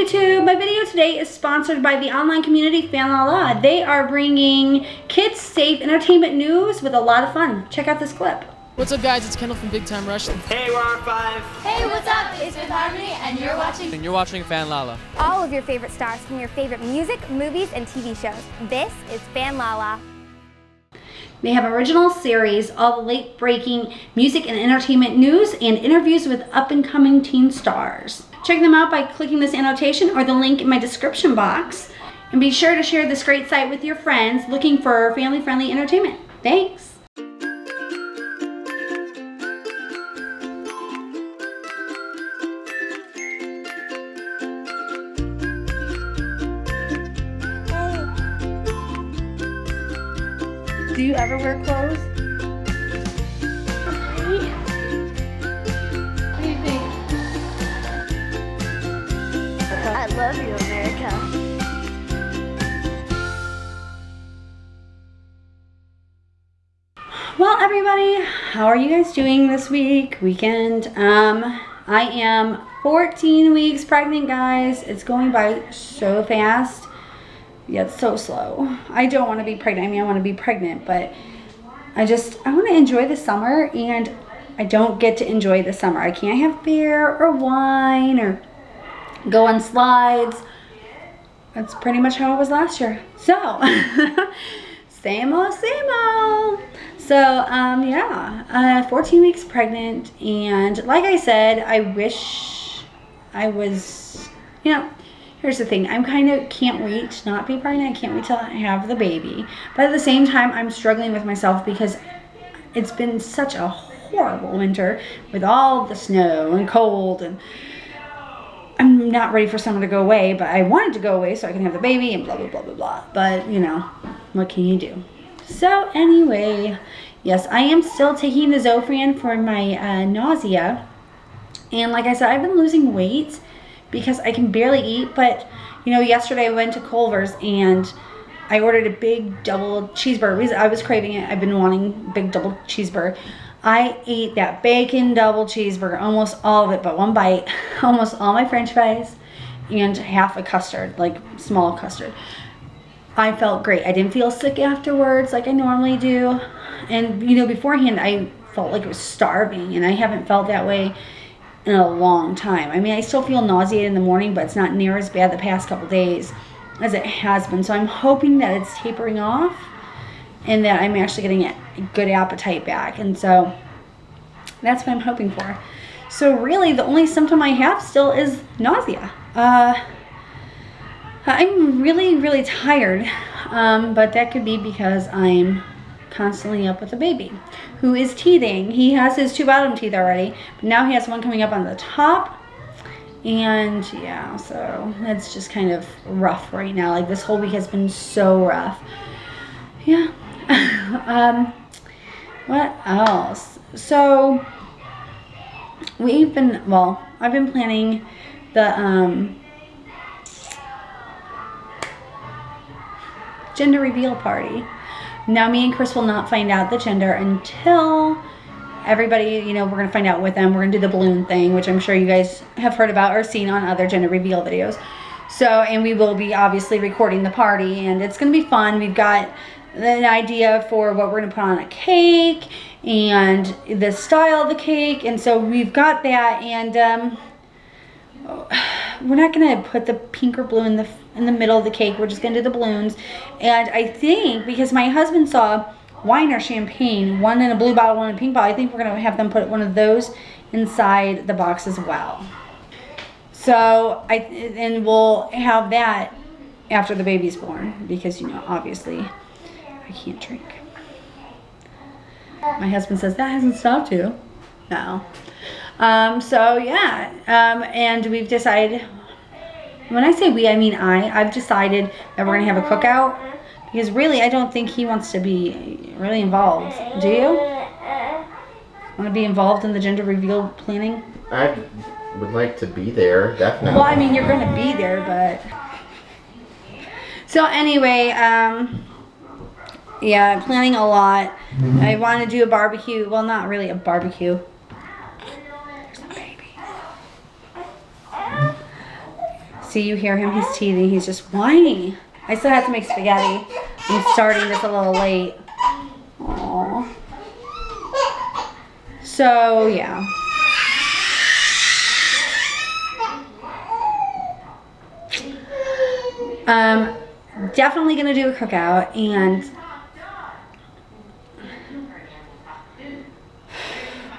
YouTube. My video today is sponsored by the online community FanLala. They are bringing kids safe entertainment news with a lot of fun. Check out this clip. What's up, guys? It's Kendall from Big Time Rush. Hey, we're on 5. Hey, what's up? It's Fifth Harmony, and you're watching. And you're watching FanLala. All of your favorite stars from your favorite music, movies, and TV shows. This is FanLala. They have original series, all the late-breaking music and entertainment news, and interviews with up-and-coming teen stars. Check them out by clicking this annotation or the link in my description box. And be sure to share this great site with your friends looking for family-friendly entertainment. Thanks. Do you ever wear clothes? What do you think? I love you, America. Well, everybody, how are you guys doing this weekend? I am 14 weeks pregnant, guys. It's going by so fast. Yeah, it's so slow. I don't want to be pregnant. I mean, I want to be pregnant, but I want to enjoy the summer, and I don't get to enjoy the summer. I can't have beer or wine or go on slides. That's pretty much how it was last year. So, same old, same old. So, yeah, 14 weeks pregnant, and like I said, I wish I was, here's the thing, I'm kind of can't wait to not be pregnant. I can't wait to have the baby. But at the same time, I'm struggling with myself because it's been such a horrible winter with all the snow and cold, and I'm not ready for summer to go away, but I wanted to go away so I can have the baby and blah, blah, blah, blah, blah. But, what can you do? So anyway, yes, I am still taking the Zofran for my nausea. And like I said, I've been losing weight because I can barely eat, but yesterday I went to Culver's and I ordered a big double cheeseburger. I was craving it. I've been wanting big double cheeseburger. I ate that bacon double cheeseburger, almost all of it, but one bite, almost all my french fries, and half a custard, like small custard. I felt great. I didn't feel sick afterwards like I normally do. And, beforehand I felt like I was starving, and I haven't felt that way in a long time. I mean, I still feel nauseated in the morning, but it's not near as bad the past couple days as it has been. So I'm hoping that it's tapering off and that I'm actually getting a good appetite back. And so that's what I'm hoping for. So really, the only symptom I have still is nausea. I'm really, really tired, but that could be because I'm constantly up with a baby who is teething. He has his 2 bottom teeth already, but now he has one coming up on the top. And yeah, so it's just kind of rough right now. Like, this whole week has been so rough. Yeah. What else? So I've been planning the gender reveal party. Now, me and Chris will not find out the gender until everybody, we're going to find out with them. We're going to do the balloon thing, which I'm sure you guys have heard about or seen on other gender reveal videos. So, and we will be obviously recording the party, and it's going to be fun. We've got an idea for what we're going to put on a cake and the style of the cake. And so we've got that, and we're not going to put the pink or blue in the middle of the cake. We're just going to do the balloons. And I think, because my husband saw wine or champagne, one in a blue bottle, one in a pink bottle, I think we're going to have them put one of those inside the box as well. So, and we'll have that after the baby's born, because, obviously, I can't drink. My husband says, that hasn't stopped you. No. So, yeah, and we've decided, when I say we, I mean I've decided that we're going to have a cookout, because really, I don't think he wants to be really involved. Do you? Want to be involved in the gender reveal planning? I would like to be there, definitely. Well, I mean, you're going to be there, but... So, anyway, yeah, I'm planning a lot. I want to do a barbecue. Well, not really a barbecue. There's a baby. See, you hear him, he's teething, he's just whining. I still have to make spaghetti. I'm starting this a little late. Aww. So, yeah. Definitely gonna do a cookout, and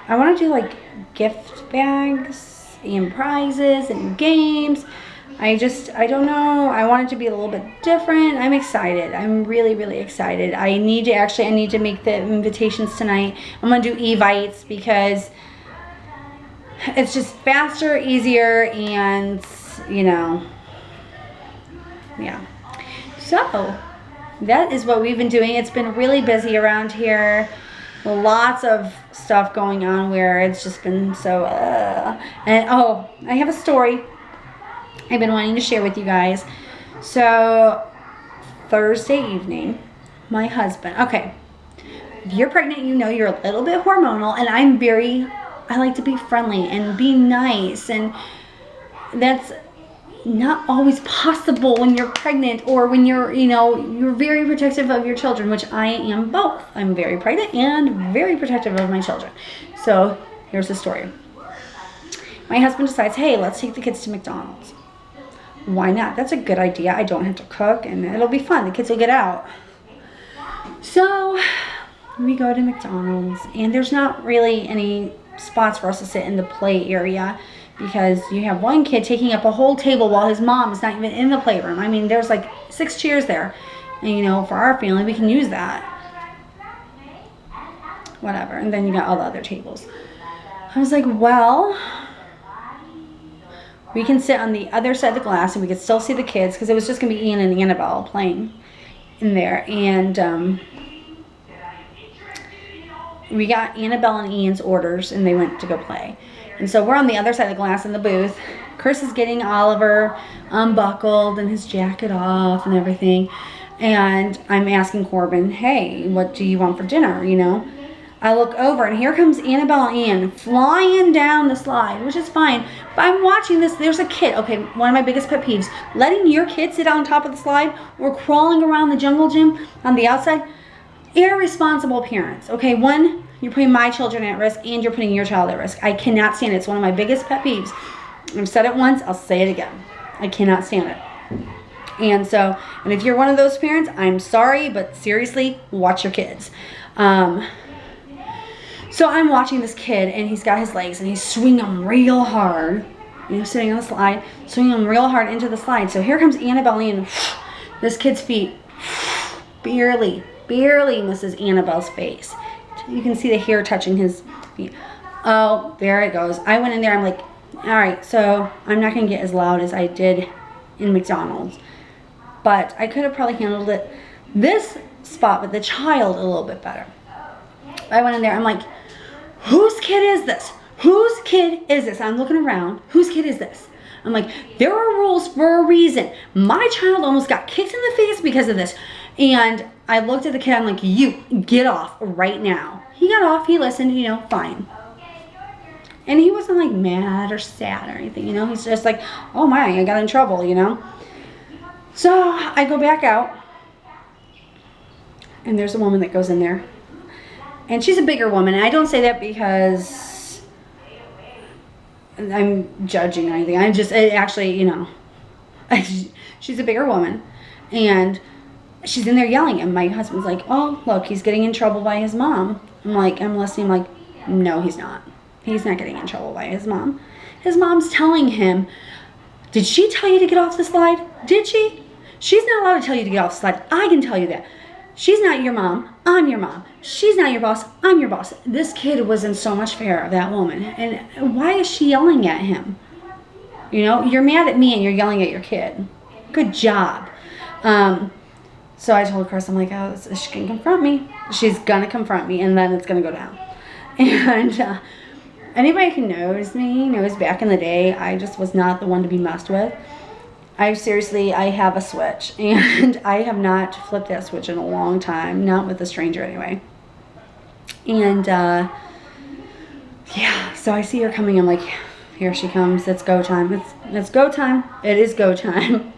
I want to do like gift bags and prizes and games. I don't know. I want it to be a little bit different. I'm excited. I'm really, really excited. I need to make the invitations tonight. I'm gonna do Evites because it's just faster, easier, and you know, yeah. So that is what we've been doing. It's been really busy around here. Lots of stuff going on where it's just been so and oh, I have a story I've been wanting to share with you guys. So Thursday evening, my husband, okay, if you're pregnant, you know you're a little bit hormonal, and I like to be friendly and be nice, and that's not always possible when you're pregnant or when you're, you know, you're very protective of your children, which I am both. I'm very pregnant and very protective of my children. So here's the story. My husband decides, hey, let's take the kids to McDonald's. Why not? That's a good idea. I don't have to cook and it'll be fun. The kids will get out. So we go to McDonald's, and there's not really any spots for us to sit in the play area, because you have one kid taking up a whole table while his mom is not even in the playroom. I mean, there's like 6 chairs there. And, you know, for our family, we can use that. Whatever. And then you got all the other tables. I was like, well, we can sit on the other side of the glass and we could still see the kids, because it was just going to be Ian and Annabelle playing in there. And we got Annabelle and Ian's orders, and they went to go play. And so we're on the other side of the glass in the booth. Chris is getting Oliver unbuckled and his jacket off and everything. And I'm asking Corbin, hey, what do you want for dinner, you know? I look over, and here comes Annabelle and Ian flying down the slide, which is fine. But I'm watching this. There's a kid. Okay, one of my biggest pet peeves. Letting your kid sit on top of the slide or crawling around the jungle gym on the outside. Irresponsible parents. Okay, one, you're putting my children at risk, and you're putting your child at risk. I cannot stand it. It's one of my biggest pet peeves. I've said it once, I'll say it again. I cannot stand it. And so, and if you're one of those parents, I'm sorry, but seriously, watch your kids. So I'm watching this kid, and he's got his legs, and he's swinging them real hard. You know, sitting on the slide, swinging them real hard into the slide. So here comes Annabelle, and this kid's feet barely misses Annabelle's face. You can see the hair touching his feet. Oh, there it goes. I went in there, I'm like, all right, so I'm not going to get as loud as I did in McDonald's. But I could have probably handled it, this spot with the child, a little bit better. I went in there, I'm like, whose kid is this? Whose kid is this? I'm looking around. Whose kid is this? I'm like, there are rules for a reason. My child almost got kicked in the face because of this. And I looked at the kid, I'm like, you, get off right now. He got off, he listened, you know, fine. And he wasn't like mad or sad or anything, you know. He's just like, oh my, I got in trouble, you know. So I go back out, and there's a woman that goes in there. And she's a bigger woman, and I don't say that because I'm judging or anything. I just, actually, you know, she's a bigger woman, and she's in there yelling, and my husband's like, oh, look, he's getting in trouble by his mom. I'm listening, I'm like, no, he's not. He's not getting in trouble by his mom. His mom's telling him, did she tell you to get off the slide? Did she? She's not allowed to tell you to get off the slide. I can tell you that. She's not your mom. I'm your mom. She's not your boss. I'm your boss. This kid was in so much fear of that woman. And why is she yelling at him? You know, you're mad at me and you're yelling at your kid. Good job. So I told Chris, I'm like, oh, she can confront me. She's going to confront me, and then it's going to go down. And anybody who knows me knows back in the day, I just was not the one to be messed with. I have a switch, and I have not flipped that switch in a long time, not with a stranger anyway. And yeah, so I see her coming, I'm like, here she comes. It's go time. It's go time. It is go time.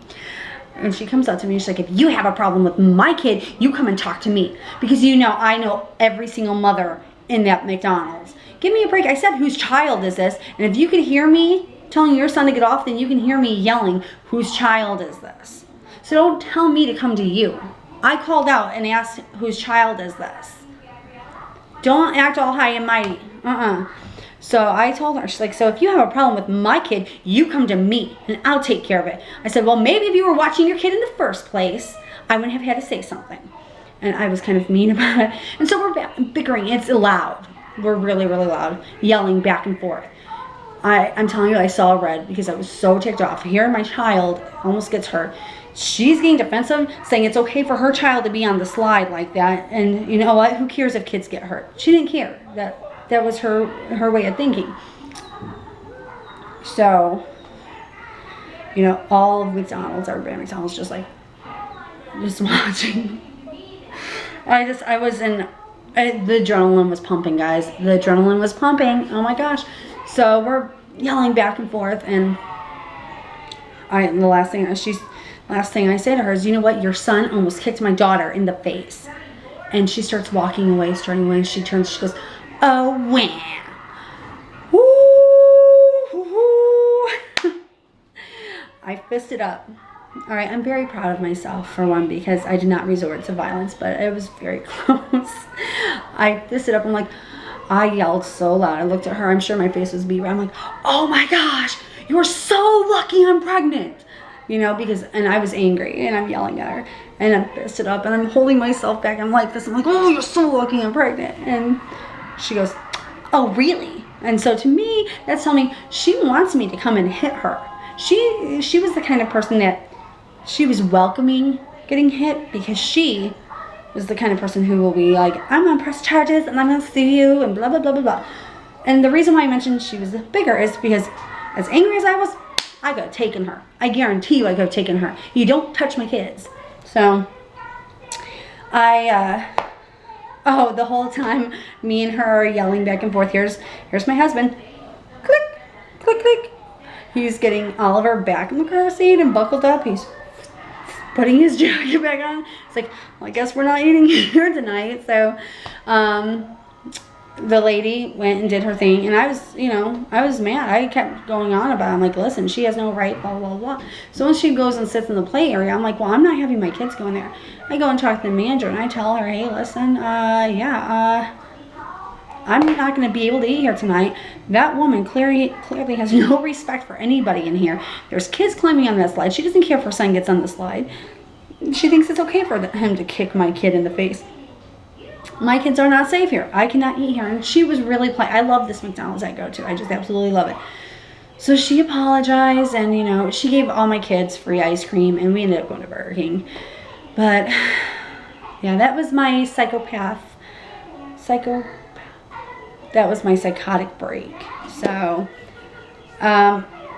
And she comes up to me. She's like, if you have a problem with my kid, you come and talk to me. Because you know, I know every single mother in that McDonald's. Give me a break. I said, whose child is this? And if you could hear me telling your son to get off, then you can hear me yelling, whose child is this? So don't tell me to come to you. I called out and asked, whose child is this? Don't act all high and mighty. So I told her, she's like, so if you have a problem with my kid, you come to me and I'll take care of it. I said, well, maybe if you were watching your kid in the first place, I wouldn't have had to say something. And I was kind of mean about it. And so we're bickering. It's loud. We're really, really loud, yelling back and forth. I'm telling you, I saw red because I was so ticked off. Here, my child almost gets hurt. She's getting defensive, saying it's okay for her child to be on the slide like that. And you know what? Who cares if kids get hurt? She didn't care. That was her way of thinking. So, you know, all of McDonald's, everybody at McDonald's just watching. I was in, the adrenaline was pumping, guys. The adrenaline was pumping. Oh my gosh. So we're yelling back and forth, and the last thing I say to her is, you know what? Your son almost kicked my daughter in the face. And she starts walking away, starting away, and she turns, she goes, oh, wham. Woo. I fisted up. All right, I'm very proud of myself, for one, because I did not resort to violence, but it was very close. I fisted up. I'm like, I yelled so loud. I looked at her. I'm sure my face was beat red. I'm like, oh my gosh, you're so lucky I'm pregnant. You know, and I was angry, and I'm yelling at her, and I'm fisted up, and I'm holding myself back. I'm like this. I'm like, oh, you're so lucky I'm pregnant. And she goes, oh, really? And so to me, that's telling me she wants me to come and hit her. She was the kind of person that she was welcoming getting hit, because she was the kind of person who will be like, I'm gonna press charges and I'm gonna sue you and blah blah blah blah blah. And the reason why I mentioned she was bigger is because as angry as I was, I could have taken her. I guarantee you I could have taken her. You don't touch my kids. So the whole time me and her are yelling back and forth. Here's my husband. Click, click, click. He's getting Oliver back in the car seat and buckled up. He's putting his jacket back on. It's like, well, I guess we're not eating here tonight. So the lady went and did her thing, and I was mad. I kept going on about it. I'm like, listen, she has no right, blah, blah, blah. So when she goes and sits in the play area, I'm like, well, I'm not having my kids go in there. I go and talk to the manager, and I tell her, hey, listen, I'm not going to be able to eat here tonight. That woman clearly has no respect for anybody in here. There's kids climbing on that slide. She doesn't care if her son gets on the slide. She thinks it's okay for him to kick my kid in the face. My kids are not safe here. I cannot eat here. And she was really I love this McDonald's I go to. I just absolutely love it. So she apologized, and you know, she gave all my kids free ice cream, and we ended up going to Burger King. But yeah, that was my that was my psychotic break. So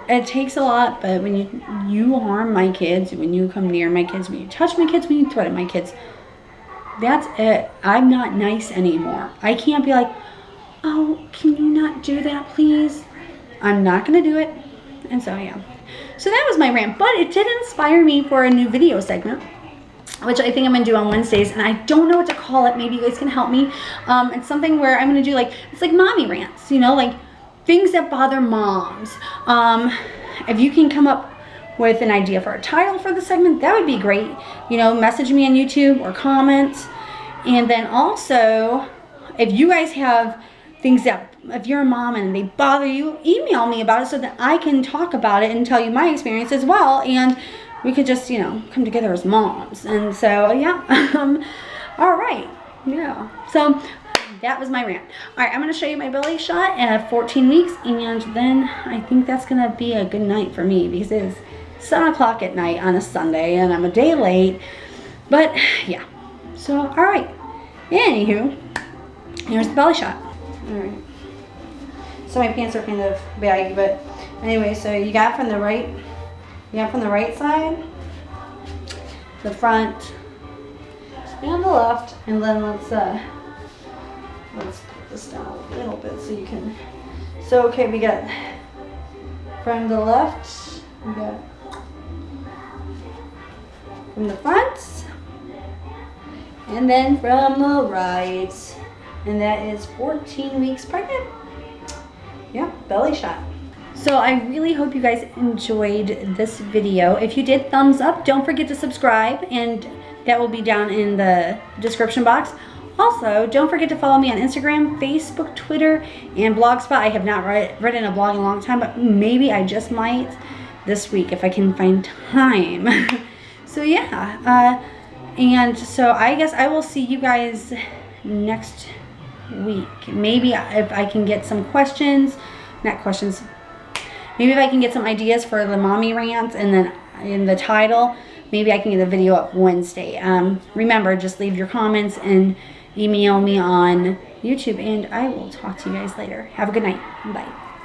it takes a lot, but when you harm my kids, when you come near my kids, when you touch my kids, when you threaten my kids, that's it. I'm not nice anymore. I can't be like, oh, can you not do that, please? I'm not gonna do it. And so yeah. So that was my rant, but it did inspire me for a new video segment, which I think I'm gonna do on Wednesdays, and I don't know what to call it. Maybe you guys can help me. It's something where I'm gonna do it's like mommy rants, you know, like things that bother moms. If you can come up with an idea for a title for the segment, that would be great. You know, message me on YouTube or comment. And then also, if you guys have things that, if you're a mom and they bother you, email me about it so that I can talk about it and tell you my experience as well. And we could just, you know, come together as moms. And so, yeah. All right. Yeah. So that was my rant. All right, I'm going to show you my belly shot at 14 weeks. And then I think that's going to be a good night for me, because it is 7 o'clock at night on a Sunday, and I'm a day late. But, yeah. So, all right. Anywho, here's the belly shot. All right. So my pants are kind of baggy, but anyway, so you got from the right side, the front, and the left, and then let's put this down a little bit so you can. So okay, we got From the left, we got from the front, and then from the right. And that is 14 weeks pregnant. Yep, belly shot. So I really hope you guys enjoyed this video. If you did, thumbs up. Don't forget to subscribe, and that will be down in the description box. Also, don't forget to follow me on Instagram, Facebook, Twitter, and Blogspot. I have not written a blog in a long time, but maybe I just might this week if I can find time. So yeah, and so I guess I will see you guys next week. Maybe if I can get some questions, not questions, maybe if I can get some ideas for the mommy rants, and then in the title, maybe I can get a video up Wednesday. Remember, just leave your comments and email me on YouTube, and I will talk to you guys later. Have a good night. Bye.